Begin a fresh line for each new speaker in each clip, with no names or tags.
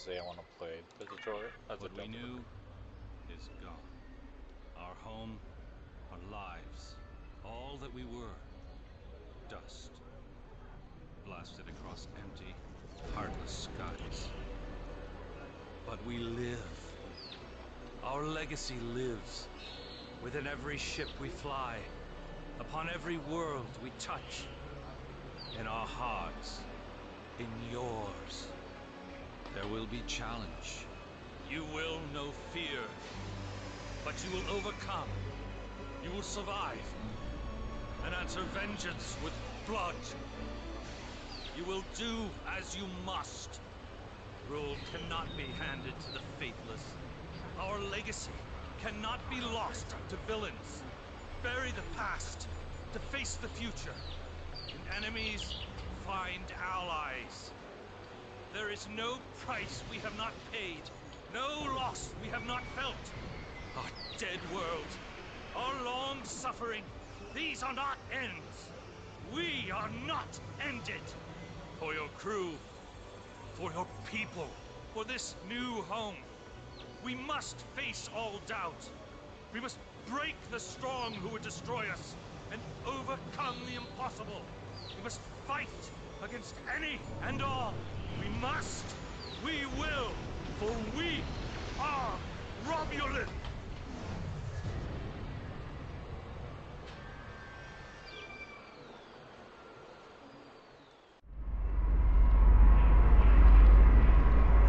say I want to play the tutorial as a
What we
Delta
knew
rookie.
is gone. Our home, our lives, all that we were, dust. Blasted across empty, heartless skies. But we live. Our legacy lives. Within every ship we fly, upon every world we touch. In our hearts, in yours. There will be challenge. You will know fear. But you will overcome. You will survive. And answer vengeance with blood. You will do as you must. Rule cannot be handed to the faithless. Our legacy cannot be lost to villains. Bury the past to face the future. In enemies, find allies. There is no price we have not paid, no loss we have not felt. Our dead world, our long suffering, these are not ends. We are not ended. For your crew, for your people, for this new home, we must face all doubt. We must break the strong who would destroy us and overcome the impossible. We must fight against any and all. We must, we will, for we are Romulan!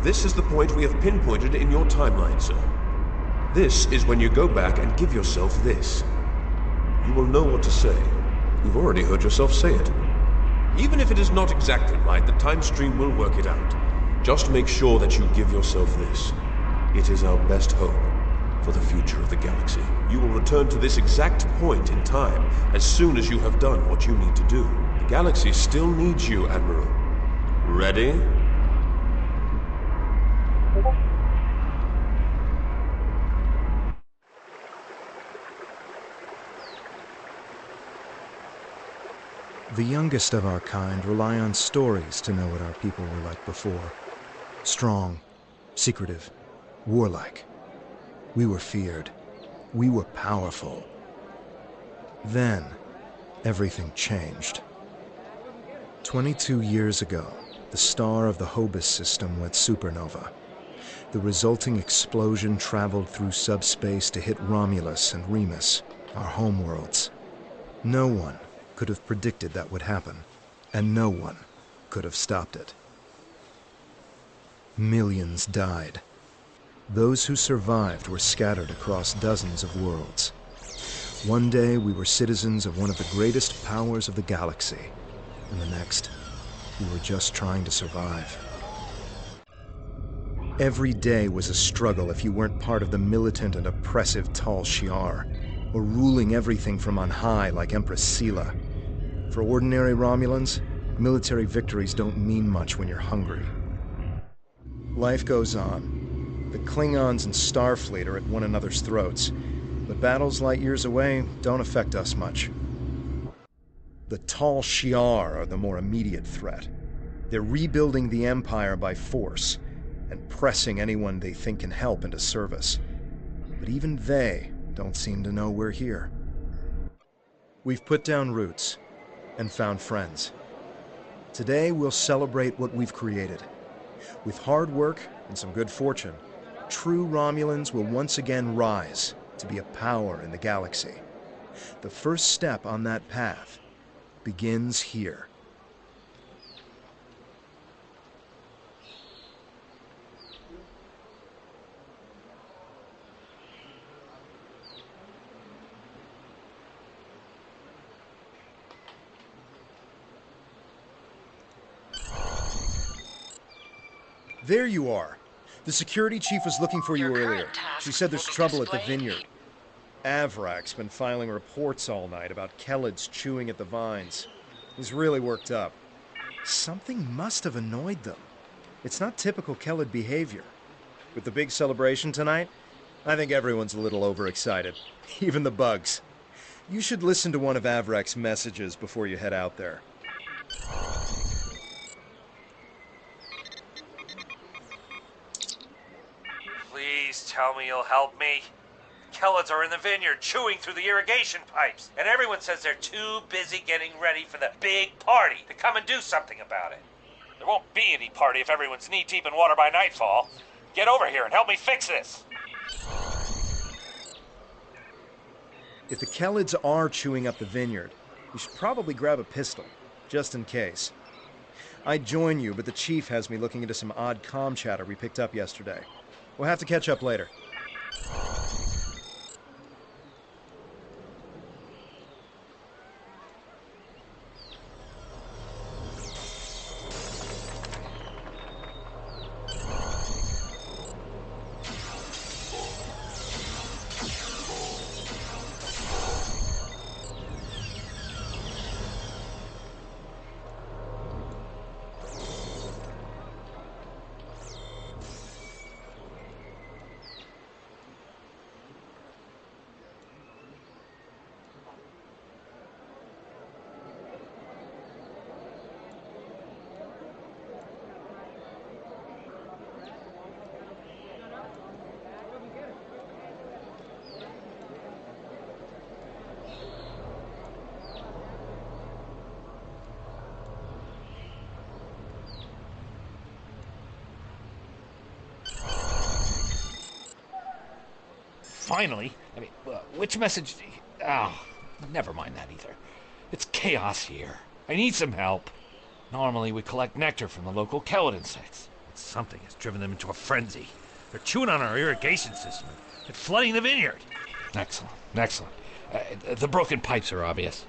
This is the point we have pinpointed in your timeline, sir. This is when you go back and give yourself this. You will know what to say. You've already heard yourself say it. Even if it is not exactly right, the time stream will work it out. Just make sure that you give yourself this. It is our best hope for the future of the galaxy. You will return to this exact point in time as soon as you have done what you need to do. The galaxy still needs you, Admiral. Ready?
The youngest of our kind rely on stories to know what our people were like before. Strong, secretive, warlike. We were feared. We were powerful. Then, everything changed. 22 years ago, the star of the Hobus system went supernova. The resulting explosion traveled through subspace to hit Romulus and Remus, our homeworlds. No one could have predicted that would happen, and no one could have stopped it. Millions died. Those who survived were scattered across dozens of worlds. One day we were citizens of one of the greatest powers of the galaxy, and the next, we were just trying to survive. Every day was a struggle if you weren't part of the militant and oppressive Tal Shiar, or ruling everything from on high like Empress Sela. For ordinary Romulans, military victories don't mean much when you're hungry. Life goes on. The Klingons and Starfleet are at one another's throats, but battles light years away don't affect us much. The Tal Shiar are the more immediate threat. They're rebuilding the Empire by force, and pressing anyone they think can help into service. But even they don't seem to know we're here. We've put down roots and found friends. Today we'll celebrate what we've created. With hard work and some good fortune, true Romulans will once again rise to be a power in the galaxy. The first step on that path begins here. There you are. The security chief was looking for you earlier. She said there's trouble at the vineyard. Avrak's been filing reports all night about Kellids chewing at the vines. He's really worked up. Something must have annoyed them. It's not typical Kellid behavior. With the big celebration tonight, I think everyone's a little overexcited. Even the bugs. You should listen to one of Avrak's messages before you head out there.
tell me you'll help me? Kellids are in the vineyard chewing through the irrigation pipes, and everyone says they're too busy getting ready for the big party to come and do something about it. There won't be any party if everyone's knee-deep in water by nightfall. Get over here and help me fix this.
If the Kellids are chewing up the vineyard, you should probably grab a pistol, just in case. I'd join you, but the chief has me looking into some odd comm chatter we picked up yesterday. We'll have to catch up later.
Finally? I mean, which message? Oh, never mind that either. It's chaos here. I need some help. Normally we collect nectar from the local Kellid insects. But something has driven them into a frenzy. They're chewing on our irrigation system and flooding the vineyard. Excellent, excellent. The broken pipes are obvious.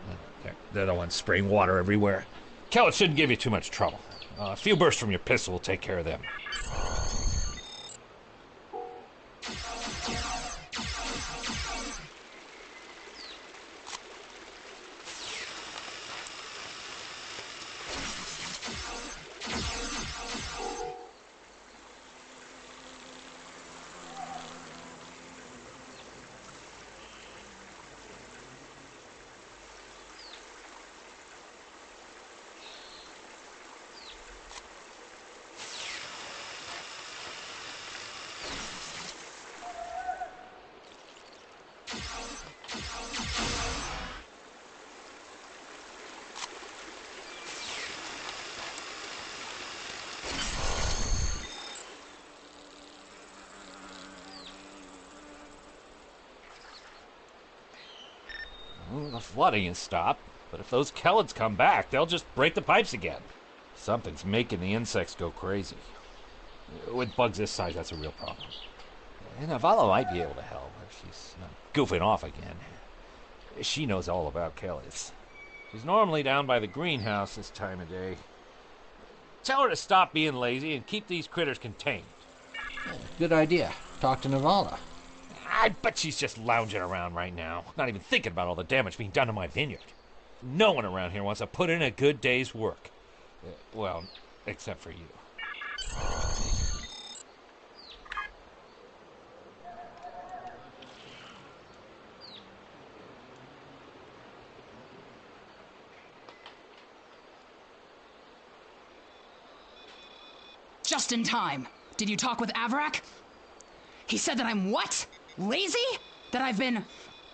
They're the ones spraying water everywhere. Kellid shouldn't give you too much trouble. A few bursts from your pistol will take care of them. Well, the flooding has stopped, but if those Kellids come back, they'll just break the pipes again. Something's making the insects go crazy. With bugs this size, that's a real problem. And Avala might be able to help if she's not goofing off again. She knows all about Kellids. She's normally down by the greenhouse this time of day. Tell her to stop being lazy and keep these critters contained.
Good idea. Talk to Navala.
I bet she's just lounging around right now, not even thinking about all the damage being done to my vineyard. No one around here wants to put in a good day's work. Well, except for you.
Just in time. Did you talk with Avarak? He said that I'm what? Lazy? That I've been...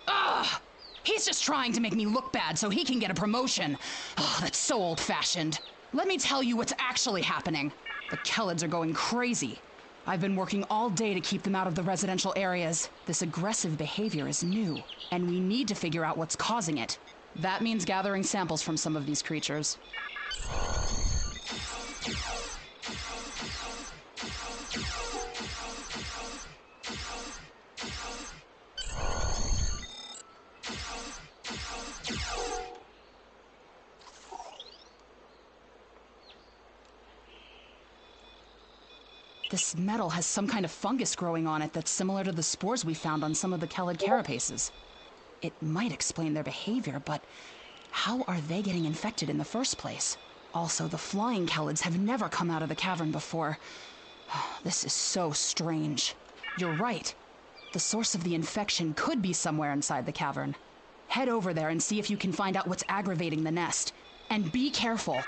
Ugh! He's just trying to make me look bad so he can get a promotion. Oh, that's so old-fashioned. Let me tell you what's actually happening. The Kellids are going crazy. I've been working all day to keep them out of the residential areas. This aggressive behavior is new, and we need to figure out what's causing it. That means gathering samples from some of these creatures. This metal has some kind of fungus growing on it that's similar to the spores we found on some of the Kellid carapaces. It might explain their behavior, but how are they getting infected in the first place? Also, the flying Kellids have never come out of the cavern before. This is so strange. You're right. The source of the infection could be somewhere inside the cavern. Head over there and see if you can find out what's aggravating the nest. And be careful.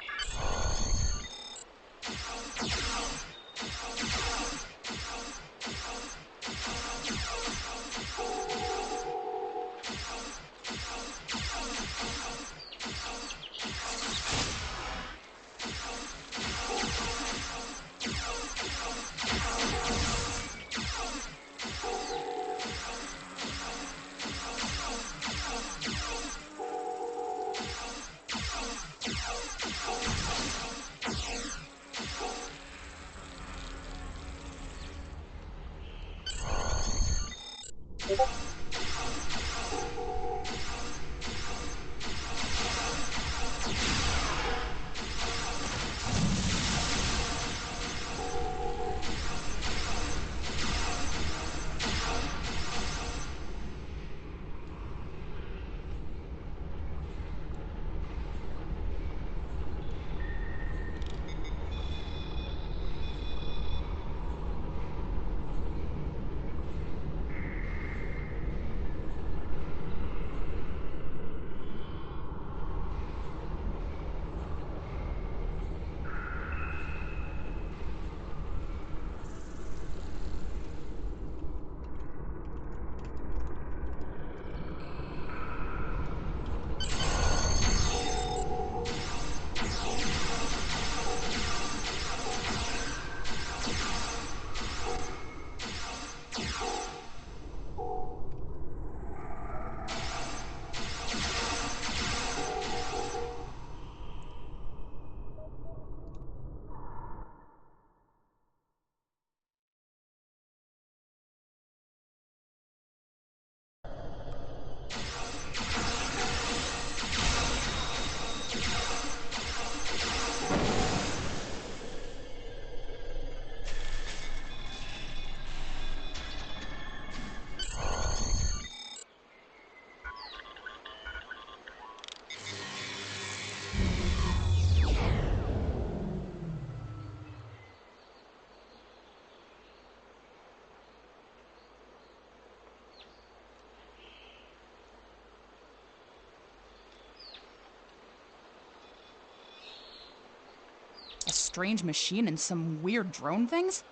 strange machine and some weird drone things?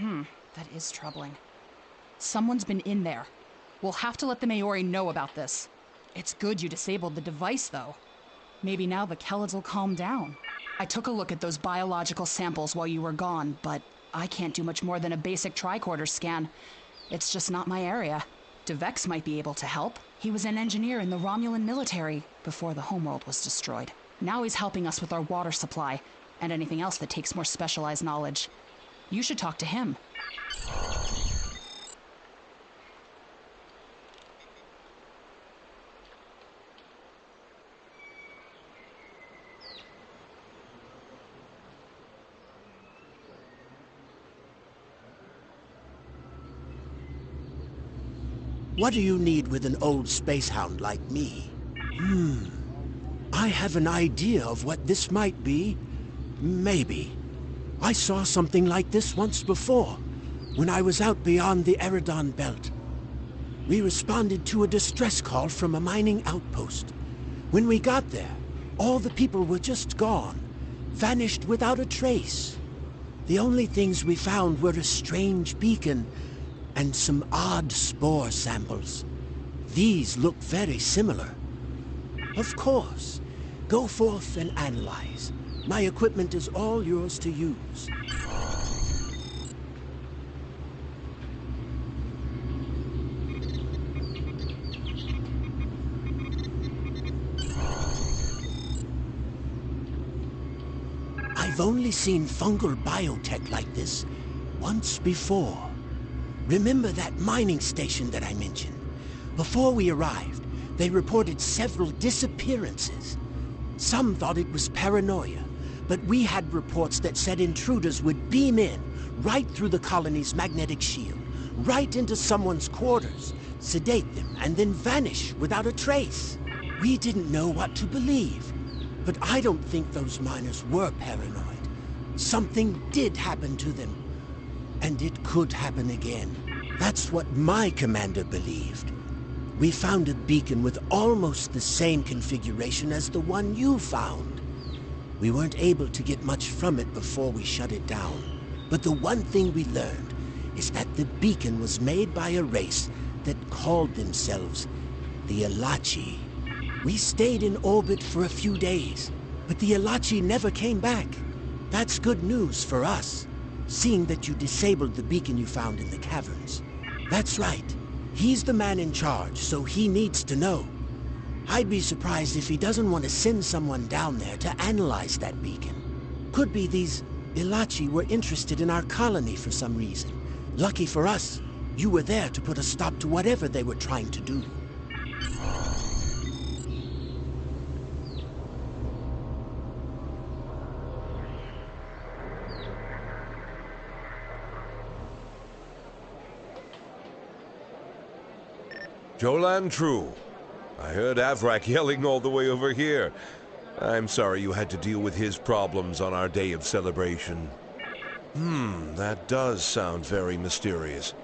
That is troubling. Someone's been in there. We'll have to let the Maori know about this. It's good you disabled the device, though. Maybe now the Kellids will calm down. I took a look at those biological samples while you were gone, but I can't do much more than a basic tricorder scan. It's just not my area. DeVex might be able to help. He was an engineer in the Romulan military before the homeworld was destroyed. Now he's helping us with our water supply and anything else that takes more specialized knowledge. You should talk to him.
What do you need with an old spacehound like me? I have an idea of what this might be. Maybe. I saw something like this once before, when I was out beyond the Eridon Belt. We responded to a distress call from a mining outpost. When we got there, all the people were just gone, vanished without a trace. The only things we found were a strange beacon and some odd spore samples. These look very similar. Of course. Go forth and analyze. My equipment is all yours to use. I've only seen fungal biotech like this once before. Remember that mining station that I mentioned? Before we arrived, they reported several disappearances. Some thought it was paranoia, but we had reports that said intruders would beam in right through the colony's magnetic shield, right into someone's quarters, sedate them, and then vanish without a trace. We didn't know what to believe, but I don't think those miners were paranoid. Something did happen to them. And it could happen again. That's what my commander believed. We found a beacon with almost the same configuration as the one you found. We weren't able to get much from it before we shut it down. But the one thing we learned is that the beacon was made by a race that called themselves the Elachi. We stayed in orbit for a few days, but the Elachi never came back. That's good news for us. Seeing that you disabled the beacon you found in the caverns. That's right. He's the man in charge, so he needs to know. I'd be surprised if he doesn't want to send someone down there to analyze that beacon. Could be these Elachi were interested in our colony for some reason. Lucky for us, you were there to put a stop to whatever they were trying to do.
Jolan True. I heard Avrak yelling all the way over here. I'm sorry you had to deal with his problems on our day of celebration. That does sound very mysterious.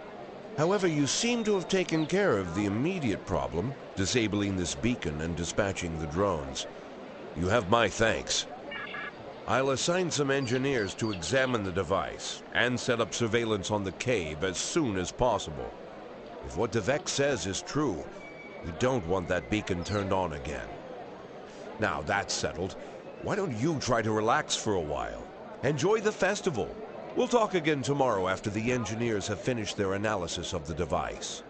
However, you seem to have taken care of the immediate problem, disabling this beacon and dispatching the drones. You have my thanks. I'll assign some engineers to examine the device and set up surveillance on the cave as soon as possible. If what DeVex says is true, we don't want that beacon turned on again. Now that's settled, why don't you try to relax for a while? Enjoy the festival. We'll talk again tomorrow after the engineers have finished their analysis of the device.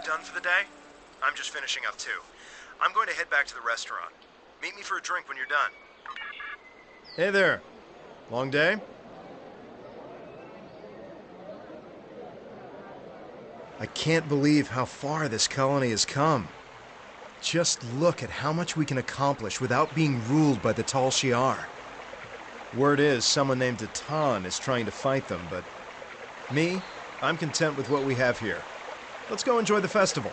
Done for the day? I'm just finishing up too. I'm going to head back to the restaurant. Meet me for a drink when you're done. Hey there. Long day? I can't believe how far this colony has come. Just look at how much we can accomplish without being ruled by the Tal Shiar. Word is, someone namedAtan is trying to fight them, but me, I'm content with what we have here. Let's go enjoy the festival.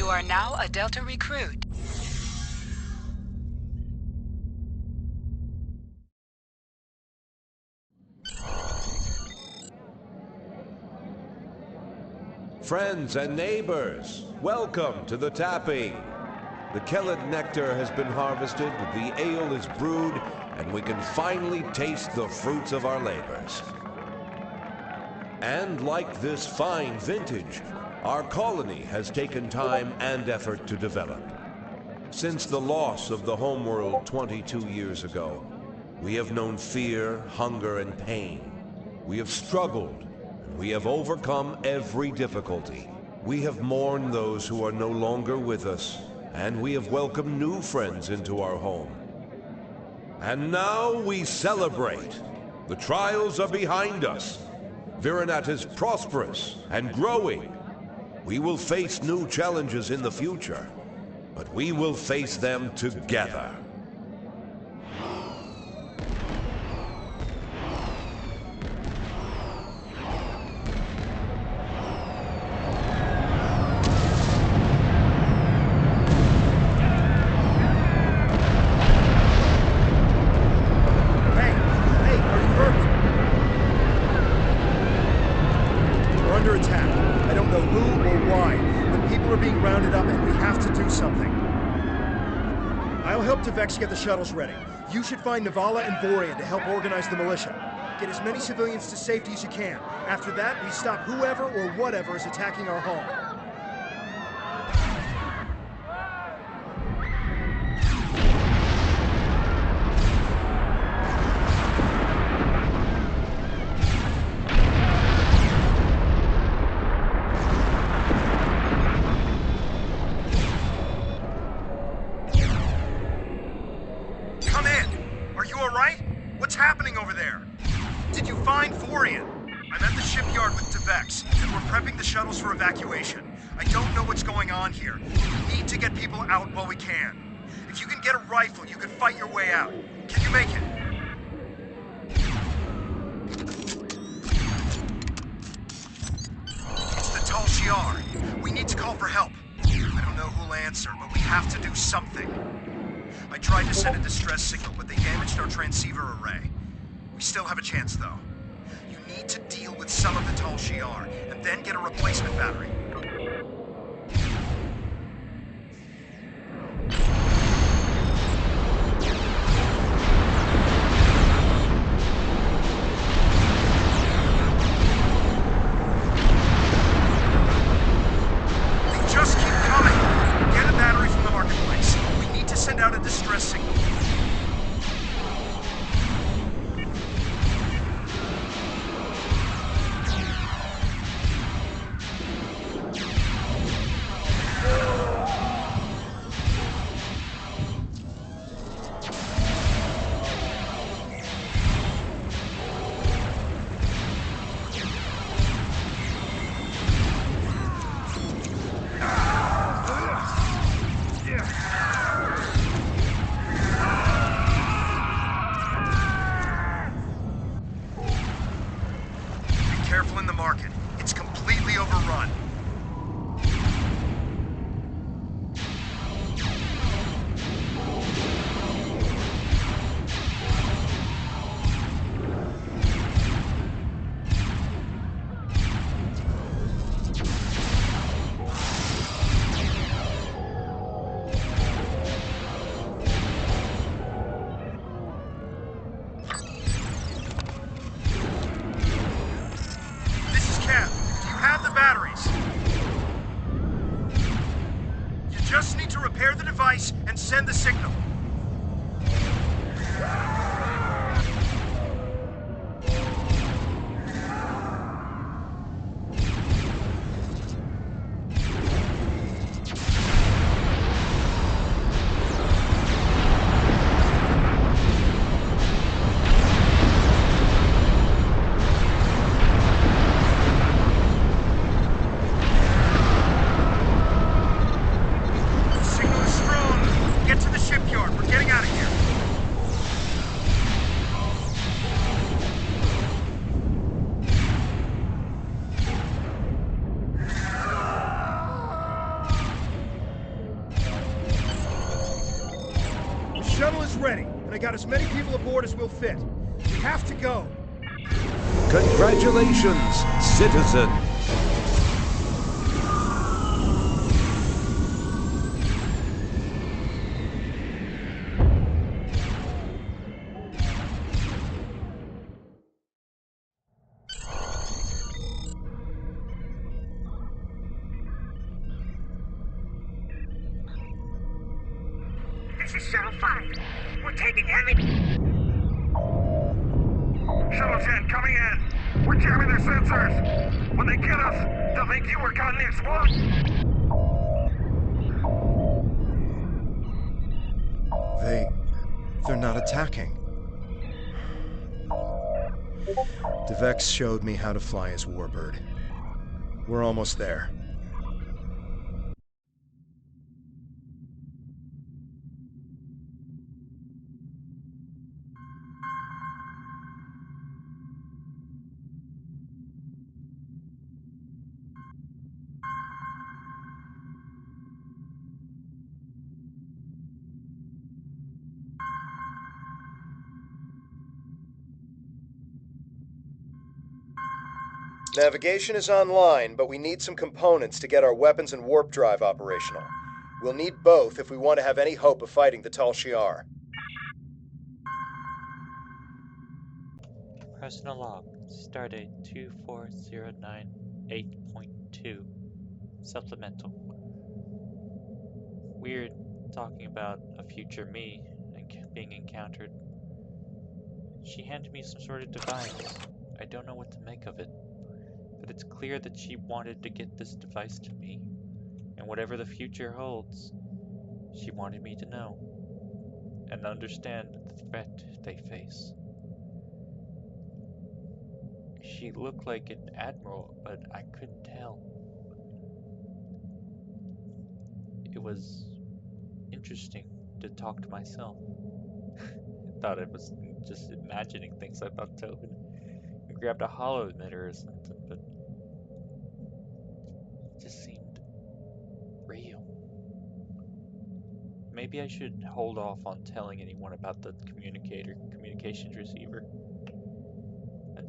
You are now a Delta recruit.
Friends and neighbors, welcome to the tapping. The Kelid nectar has been harvested, the ale is brewed, and we can finally taste the fruits of our labors. And like this fine vintage, our colony has taken time and effort to develop. Since the loss of the homeworld 22 years ago, we have known fear, hunger, and pain. We have struggled. We have overcome every difficulty. We have mourned those who are no longer with us, and we have welcomed new friends into our home. And now we celebrate. The trials are behind us. Virinat is prosperous and growing. We will face new challenges in the future, but we will face them together.
Get the shuttles ready. You should find Navala and Vorian to help organize the militia. Get as many civilians to safety as you can. After that, we stop whoever or whatever is attacking our home. Shuttles for evacuation. I don't know what's going on here. We need to get people out while we can. If you can get a rifle, you can fight your way out. Can you make it? It's the Tal Shiar. We need to call for help. I don't know who'll answer, but we have to do something. I tried to send a distress signal, but they damaged our transceiver array. We still have a chance, though. You need to deal with some of the Tal Shiar, and then get a replacement battery. They just keep coming! Get a battery from the marketplace. We need to send out a distress signal. Be careful in the market. It's completely overrun. This is Cap. Do you have the batteries? You just need to repair the device and send the signal. The signal is strong. Get to the shipyard. We're getting out of here. The shuttle is ready, and I got as many people aboard as will fit. We have to go.
Congratulations, citizen.
This is Shuttle 5. We're taking heavy... Shuttle 10 coming in. We're jamming their sensors. When they get us, they'll think you were caught in the explosion.
They're not attacking. Devex showed me how to fly his warbird. We're almost there. Navigation is online, but we need some components to get our weapons and warp drive operational. We'll need both if we want to have any hope of fighting the Tal Shiar.
Personal log. Stardate 24098.2. Supplemental. Weird talking about a future me and being encountered. She handed me some sort of device. I don't know what to make of it, but it's clear that she wanted to get this device to me, and whatever the future holds, she wanted me to know and understand the threat they face. She looked like an admiral, but I couldn't tell. It was interesting to talk to myself. I thought it was just imagining things. I thought Tobin grabbed a hollow emitter or something, but it just seemed real. Maybe I should hold off on telling anyone about the communications receiver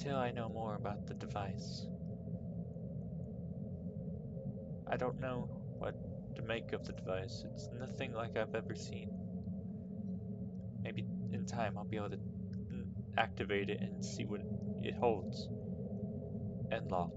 until I know more about the device. I don't know what to make of the device. It's nothing like I've ever seen. Maybe in time I'll be able to activate it and see what it holds. End log.